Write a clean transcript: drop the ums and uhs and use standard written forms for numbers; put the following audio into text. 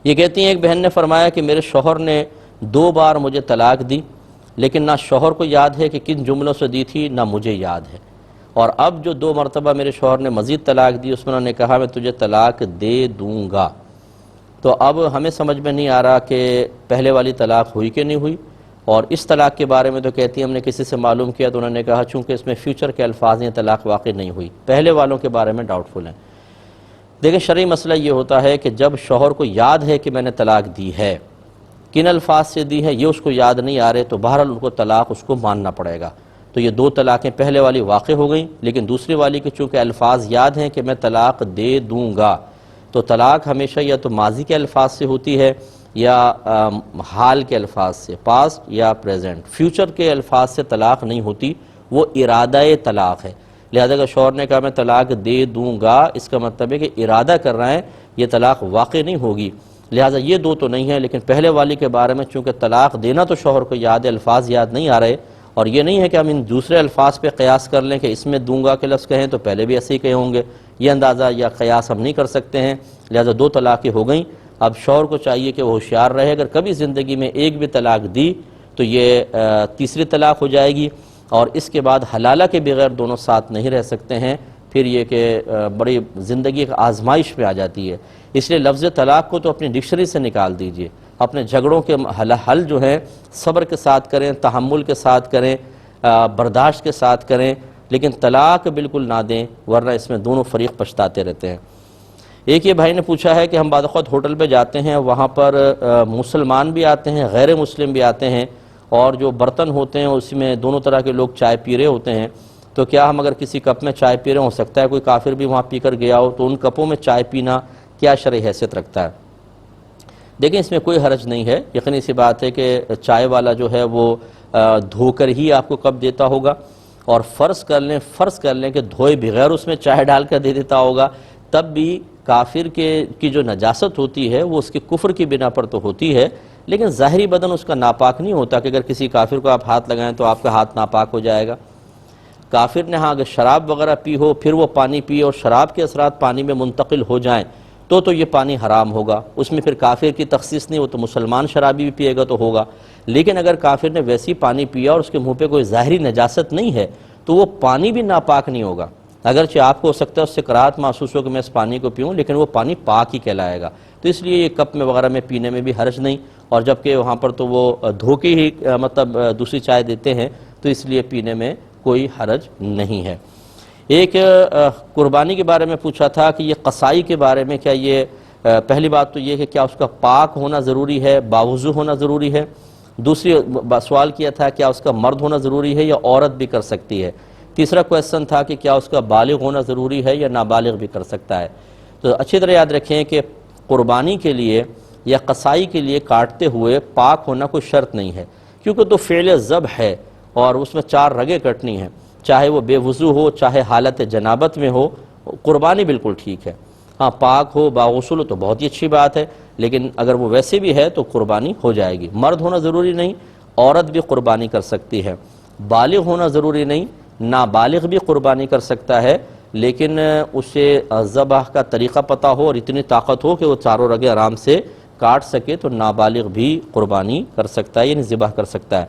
یہ کہتی ہیں ایک بہن نے فرمایا کہ میرے شوہر نے 2 بار مجھے طلاق دی، لیکن نہ شوہر کو یاد ہے کہ کن جملوں سے دی تھی، نہ مجھے یاد ہے، اور اب جو 2 مرتبہ میرے شوہر نے مزید طلاق دی اس میں انہوں نے کہا میں تجھے طلاق دے دوں گا۔ تو اب ہمیں سمجھ میں نہیں آ رہا کہ پہلے والی طلاق ہوئی کہ نہیں ہوئی، اور اس طلاق کے بارے میں تو کہتی ہیں ہم نے کسی سے معلوم کیا تو انہوں نے کہا چونکہ اس میں فیوچر کے الفاظ ہیں طلاق واقع نہیں ہوئی، پہلے والوں کے بارے میں ڈاؤٹ فل ہیں۔ دیکھیں شرعی مسئلہ یہ ہوتا ہے کہ جب شوہر کو یاد ہے کہ میں نے طلاق دی ہے، کن الفاظ سے دی ہے یہ اس کو یاد نہیں آ رہے، تو بہرحال ان کو طلاق اس کو ماننا پڑے گا۔ تو یہ 2 طلاقیں پہلے والی واقع ہو گئیں، لیکن دوسری والی کے چونکہ الفاظ یاد ہیں کہ میں طلاق دے دوں گا، تو طلاق ہمیشہ یا تو ماضی کے الفاظ سے ہوتی ہے یا حال کے الفاظ سے، پاسٹ یا پریزنٹ۔ فیوچر کے الفاظ سے طلاق نہیں ہوتی، وہ ارادہ طلاق ہے۔ لہذا اگر شوہر نے کہا میں طلاق دے دوں گا، اس کا مطلب ہے کہ ارادہ کر رہا ہے، یہ طلاق واقع نہیں ہوگی۔ لہذا یہ 2 تو نہیں ہیں، لیکن پہلے والی کے بارے میں چونکہ طلاق دینا تو شوہر کو یاد ہے، الفاظ یاد نہیں آ رہے، اور یہ نہیں ہے کہ ہم ان دوسرے الفاظ پہ قیاس کر لیں کہ اس میں دوں گا کے لفظ کہیں تو پہلے بھی ایسے ہی کہے ہوں گے، یہ اندازہ یا قیاس ہم نہیں کر سکتے ہیں۔ لہذا 2 طلاقیں ہو گئیں۔ اب شوہر کو چاہیے کہ وہ ہوشیار رہے، اگر کبھی زندگی میں ایک بھی طلاق دی تو یہ تیسری طلاق ہو جائے گی، اور اس کے بعد حلالہ کے بغیر دونوں ساتھ نہیں رہ سکتے ہیں، پھر یہ کہ بڑی زندگی ایک آزمائش پہ آ جاتی ہے۔ اس لیے لفظ طلاق کو تو اپنی ڈکشنری سے نکال دیجئے، اپنے جھگڑوں کے حل جو ہیں صبر کے ساتھ کریں، تحمل کے ساتھ کریں، برداشت کے ساتھ کریں، لیکن طلاق بالکل نہ دیں، ورنہ اس میں دونوں فریق پچھتاتے رہتے ہیں۔ ایک یہ بھائی نے پوچھا ہے کہ ہم بعض اوقات ہوٹل پہ جاتے ہیں، وہاں پر مسلمان بھی آتے ہیں، غیر مسلم بھی آتے ہیں، اور جو برتن ہوتے ہیں اس میں دونوں طرح کے لوگ چائے پی رہے ہوتے ہیں، تو کیا ہم اگر کسی کپ میں چائے پی رہے ہو سکتا ہے کوئی کافر بھی وہاں پی کر گیا ہو، تو ان کپوں میں چائے پینا کیا شرعی حیثیت رکھتا ہے؟ دیکھیں اس میں کوئی حرج نہیں ہے، یقینی سی بات ہے کہ چائے والا جو ہے وہ دھو کر ہی آپ کو کپ دیتا ہوگا، اور فرض کر لیں کہ دھوئے بغیر اس میں چائے ڈال کر دے دیتا ہوگا، تب بھی کافر کی جو نجاست ہوتی ہے وہ اس کے کفر کی بنا پر تو ہوتی ہے، لیکن ظاہری بدن اس کا ناپاک نہیں ہوتا کہ اگر کسی کافر کو آپ ہاتھ لگائیں تو آپ کا ہاتھ ناپاک ہو جائے گا۔ کافر نے ہاں اگر شراب وغیرہ پی ہو، پھر وہ پانی پی اور شراب کے اثرات پانی میں منتقل ہو جائیں تو یہ پانی حرام ہوگا، اس میں پھر کافر کی تخصیص نہیں، وہ تو مسلمان شرابی بھی پیے گا تو ہوگا۔ لیکن اگر کافر نے ویسی پانی پیا اور اس کے منہ پہ کوئی ظاہری نجاست نہیں ہے تو وہ پانی بھی ناپاک نہیں ہوگا، اگرچہ آپ کو ہو سکتا ہے اس سے کراہت محسوس ہو کہ میں اس پانی کو پیوں، لیکن وہ پانی پاک ہی کہلائے گا۔ تو اس لیے یہ کپ میں وغیرہ میں پینے میں بھی حرج نہیں، اور جبکہ وہاں پر تو وہ دھو کے ہی مطلب دوسری چائے دیتے ہیں، تو اس لیے پینے میں کوئی حرج نہیں ہے۔ ایک قربانی کے بارے میں پوچھا تھا کہ یہ قصائی کے بارے میں کیا یہ پہلی بات تو یہ کہ کیا اس کا پاک ہونا ضروری ہے، باوضو ہونا ضروری ہے؟ دوسری سوال کیا تھا کیا اس کا مرد ہونا ضروری ہے یا عورت بھی کر سکتی ہے؟ تیسرا کویسچن تھا کہ کیا اس کا بالغ ہونا ضروری ہے یا نابالغ بھی کر سکتا ہے؟ تو اچھی طرح یاد رکھیں کہ قربانی کے لیے یا قصائی کے لیے کاٹتے ہوئے پاک ہونا کوئی شرط نہیں ہے، کیونکہ تو فعل ذبح ہے اور اس میں 4 رگیں کٹنی ہیں، چاہے وہ بے وضو ہو، چاہے حالت جنابت میں ہو، قربانی بالکل ٹھیک ہے۔ ہاں پاک ہو، باغسل ہو تو بہت ہی اچھی بات ہے، لیکن اگر وہ ویسے بھی ہے تو قربانی ہو جائے گی۔ مرد ہونا ضروری نہیں، عورت بھی قربانی کر سکتی ہے۔ بالغ ہونا ضروری نہیں، نابالغ بھی قربانی کر سکتا ہے، لیکن اسے ذبح کا طریقہ پتہ ہو اور اتنی طاقت ہو کہ وہ 4 رگیں آرام سے کاٹ سکے، تو نابالغ بھی قربانی کر سکتا ہے، یعنی ذبح کر سکتا ہے۔